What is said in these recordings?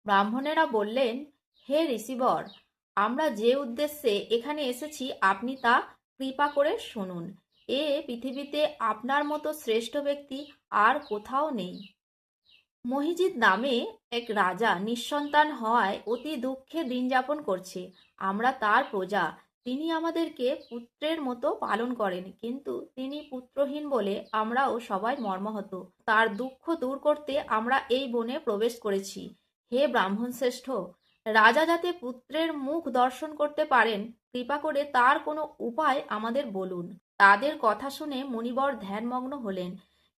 ব্রাহ্মণেরা বললেন, হে ঋষিবর, আমরা যে উদ্দেশ্যে এখানে এসেছি আপনি তা কৃপা করে শুনুন। পৃথিবীতে আপনার মতো শ্রেষ্ঠ ব্যক্তি আর কোথাও নেই। মহিজিৎ নামে এক রাজা নিঃসন্তান হওয়ায় অতি দুঃখে দিন যাপন করছে। আমরা তার প্রজা। তিনি আমাদেরকে পুত্রের মতো পালন করেন, কিন্তু তিনি পুত্রহীন বলে আমরাও সবাই মর্মাহত। তার দুঃখ দূর করতে আমরা এই বনে প্রবেশ করেছি। হে ব্রাহ্মণ শ্রেষ্ঠ, রাজা যাতে পুত্রের মুখ দর্শন করতে পারেন, কৃপা করে তার কোনো উপায় আমাদের বলুন। তাদের কথা শুনে মুনিবর ধ্যানমগ্ন হলেন।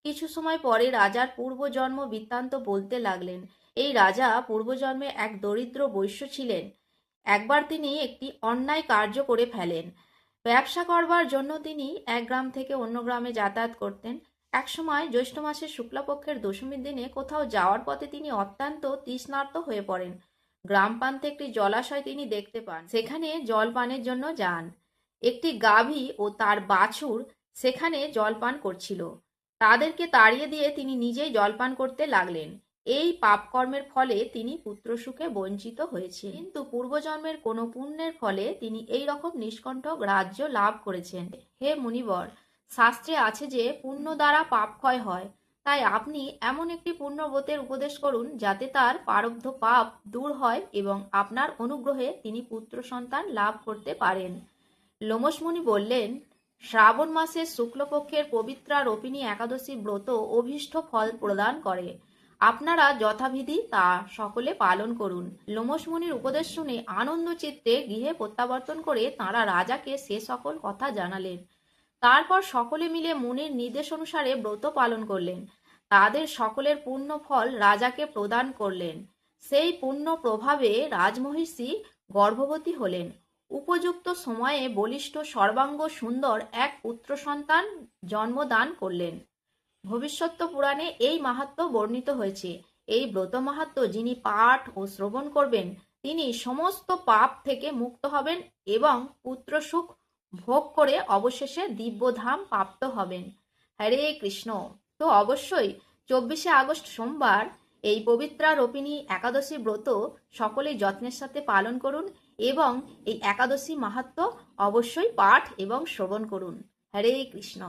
কিছু সময় পরে রাজার পূর্বজন্ম বৃত্তান্ত বলতে লাগলেন। এই রাজা পূর্বজন্মে এক দরিদ্র বৈশ্য ছিলেন। একবার তিনি একটি অন্যায় কার্য করে ফেলেন। ব্যবসা করবার জন্য তিনি এক গ্রাম থেকে অন্য গ্রামে যাতায়াত করতেন। একসময় জ্যৈষ্ঠ মাসের শুক্লাপক্ষের দশমীর দিনে কোথাও যাওয়ার পথে তিনি অত্যন্ত তৃষ্ণার্ত হয়ে পড়েন। গ্রাম প্রান্তে একটি জলাশয় তিনি দেখতে পান। সেখানে জল পানের জন্য যান। একটি গাভী ও তার বাছুর সেখানে জল পান করছিল। তাদেরকে তাড়িয়ে দিয়ে তিনি নিজেই জলপান করতে লাগলেন। এই পাপকর্মের ফলে তিনি পুত্রসুখে বঞ্চিত হয়েছেন, কিন্তু পূর্বজন্মের কোনো পুণ্যের ফলে তিনি এই রকম নিষ্কণ্টক রাজ্য লাভ করেছেন। হে মুনিবর, শাস্ত্রে আছে যে পুণ্য দ্বারা পাপ ক্ষয় হয়। তাই আপনি এমন একটি পুণ্যব্রতের উপদেশ করুন যাতে তার প্রারব্ধ পাপ দূর হয় এবং আপনার অনুগ্রহে তিনি পুত্র সন্তান লাভ করতে পারেন। লোমশ মুনি বললেন, শ্রাবণ মাসের শুক্লপক্ষের পবিত্রা রোপিণী একাদশী ব্রত অভীষ্ট ফল প্রদান করে। আপনারা যথাবিধি তা সকলে পালন করুন। লোমশ মুনির উপদেশ শুনে আনন্দ চিত্তে গৃহে প্রত্যাবর্তন করে তাঁরা রাজাকে সে সকল কথা জানালেন। তারপর সকলে মিলে মুনির নির্দেশ অনুসারে ব্রত পালন করলেন। তাদের সকলের পুণ্য ফল রাজাকে প্রদান করলেন। সেই পুণ্য প্রভাবে রাজমহিষী গর্ভবতী হলেন। উপযুক্ত সময়ে বলিষ্ঠ সর্বাঙ্গ সুন্দর এক পুত্র সন্তান জন্মদান করলেন। ভবিষ্যৎ পুরাণে এই মাহাত্ম্য বর্ণিত হয়েছে। এই ব্রত মাহাত্ম্য যিনি পাঠ ও শ্রবণ করবেন তিনি সমস্ত পাপ থেকে মুক্ত হবেন এবং পুত্র সুখ ভোগ করে অবশেষে দিব্যধাম প্রাপ্ত হবেন। হরে কৃষ্ণ। তো অবশ্যই 24শে আগস্ট সোমবার এই পবিত্রা রোপিণী একাদশী ব্রত সকলেই যত্নের সাথে পালন করুন এবং এই একাদশী মাহাত্ম্য অবশ্যই পাঠ এবং শ্রবণ করুন। হরে কৃষ্ণ।